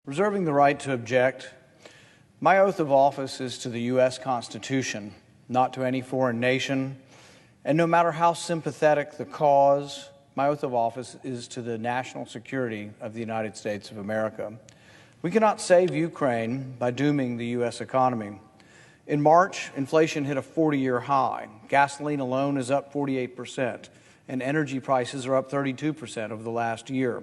Reserving the right to object, my oath of office is to the U.S. Constitution, not to any foreign nation, and no matter how sympathetic the cause, my oath of office is to the national security of the United States of America. We cannot save Ukraine by dooming the U.S. economy. In March, inflation hit a 40-year high. Gasoline alone is up 48%, and energy prices are up 32% over the last year.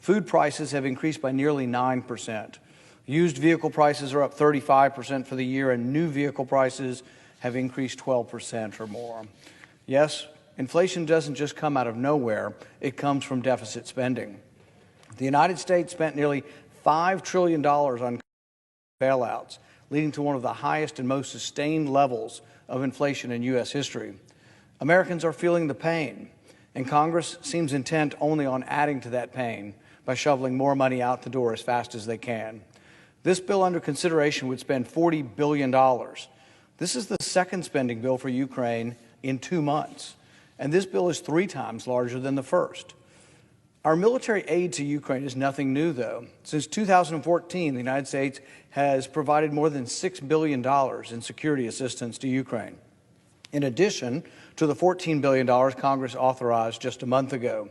Food prices have increased by nearly 9%. Used vehicle prices are up 35% for the year, and new vehicle prices have increased 12% or more. Yes, inflation doesn't just come out of nowhere. It comes from deficit spending. The United States spent nearly $5 trillion on bailouts, leading to one of the highest and most sustained levels of inflation in U.S. history. Americans are feeling the pain, and Congress seems intent only on adding to that pain by shoveling more money out the door as fast as they can. This bill under consideration would spend $40 billion. This is the second spending bill for Ukraine in 2 months, and this bill is 3 times larger than the first. Our military aid to Ukraine is nothing new, though. Since 2014, the United States has provided more than $6 billion in security assistance to Ukraine, in addition to the $14 billion Congress authorized just a month ago.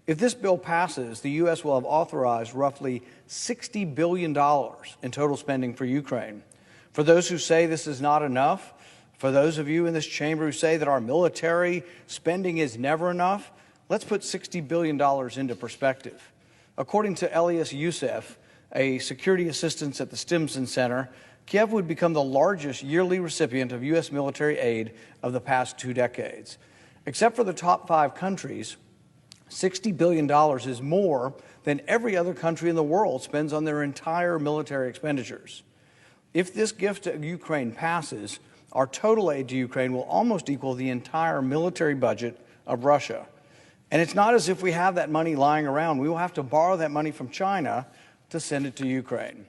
If this bill passes, the U.S. will have authorized roughly $60 billion in total spending for Ukraine. For those who say this is not enough, for those of you in this chamber who say that our military spending is never enough, let's put $60 billion into perspective. According to Elias Youssef, a security assistant at the Stimson Center, Kiev would become the largest yearly recipient of U.S. military aid of the past 2 decades. Except for the top 5 countries, $60 billion is more than every other country in the world spends on their entire military expenditures. If this gift to Ukraine passes, our total aid to Ukraine will almost equal the entire military budget of Russia. And it's not as if we have that money lying around. We will have to borrow that money from China to send it to Ukraine.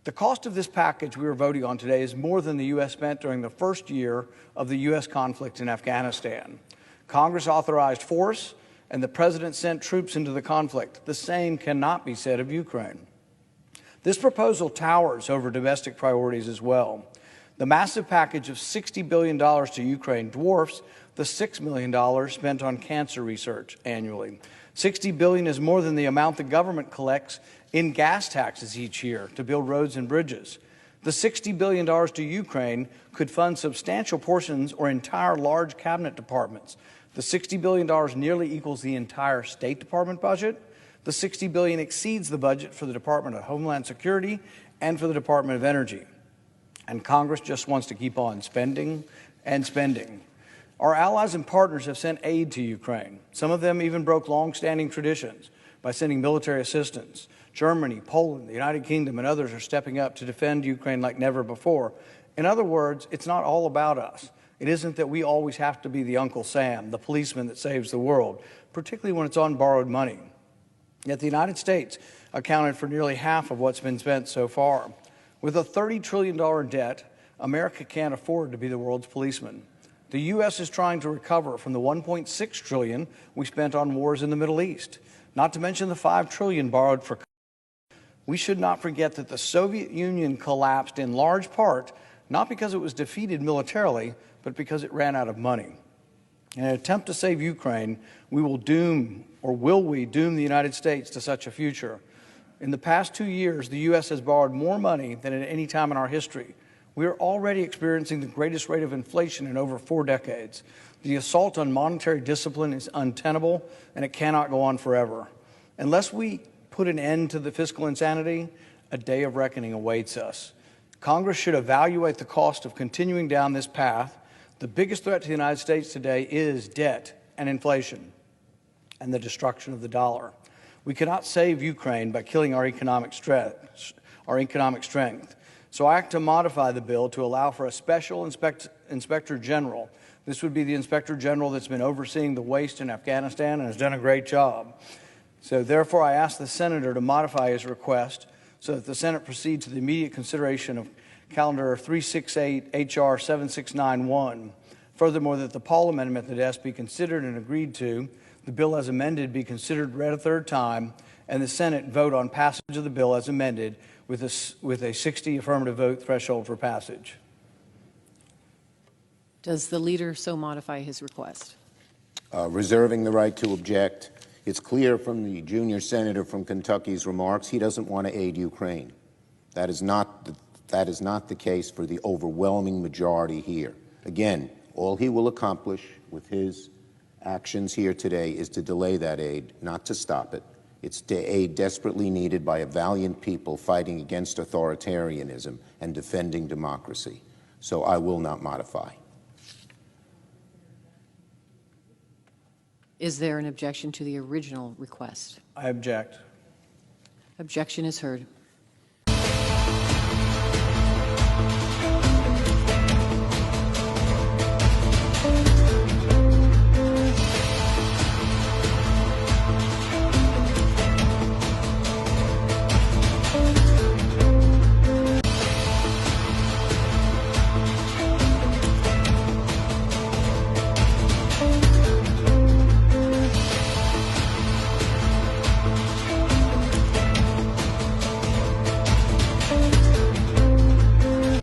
The cost of this package we are voting on today is more than the U.S. spent during the first year of the U.S. conflict in Afghanistan. Congress authorized force, and the president sent troops into the conflict. The same cannot be said of Ukraine. This proposal towers over domestic priorities as well. The massive package of $60 billion to Ukraine dwarfs the $6 million spent on cancer research annually. $60 billion is more than the amount the government collects in gas taxes each year to build roads and bridges. The $60 billion to Ukraine could fund substantial portions or entire large cabinet departments. The $60 billion nearly equals the entire State Department budget. The $60 billion exceeds the budget for the Department of Homeland Security and for the Department of Energy. And Congress just wants to keep on spending and spending. Our allies and partners have sent aid to Ukraine. Some of them even broke long-standing traditions by sending military assistance. Germany, Poland, the United Kingdom, and others are stepping up to defend Ukraine like never before. In other words, it's not all about us. It isn't that we always have to be the Uncle Sam, the policeman that saves the world, particularly when it's on borrowed money. Yet the United States accounted for nearly half of what's been spent so far. With a $30 trillion debt, America can't afford to be the world's policeman. The U.S. is trying to recover from the $1.6 trillion we spent on wars in the Middle East, not to mention the $5 trillion borrowed for. We should not forget that the Soviet Union collapsed in large part, not because it was defeated militarily, but because it ran out of money. In an attempt to save Ukraine, will we doom the United States to such a future? In the past 2 years, the U.S. has borrowed more money than at any time in our history. We are already experiencing the greatest rate of inflation in over 4 decades. The assault on monetary discipline is untenable, and it cannot go on forever. Unless we put an end to the fiscal insanity, a day of reckoning awaits us. Congress should evaluate the cost of continuing down this path. The biggest threat to the United States today is debt and inflation and the destruction of the dollar. We cannot save Ukraine by killing our economic strength. So I act to modify the bill to allow for a special inspector general. This would be the inspector general that's been overseeing the waste in Afghanistan and has done a great job. So therefore, I ask the senator to modify his request so that the Senate proceed to the immediate consideration of Calendar 368 H.R. 7691. Furthermore, that the Paul Amendment that has to be considered and agreed to, the bill as amended, be considered read a third time, and the Senate vote on passage of the bill as amended with a 60 affirmative vote threshold for passage. Does the leader so modify his request? Reserving the right to object. It's clear from the junior senator from Kentucky's remarks he doesn't want to aid Ukraine. That is not the case for the overwhelming majority here. Again, all he will accomplish with his actions here today is to delay that aid, not to stop it. It's the aid desperately needed by a valiant people fighting against authoritarianism and defending democracy. So I will not modify. Is there an objection to the original request? I object. Objection is heard.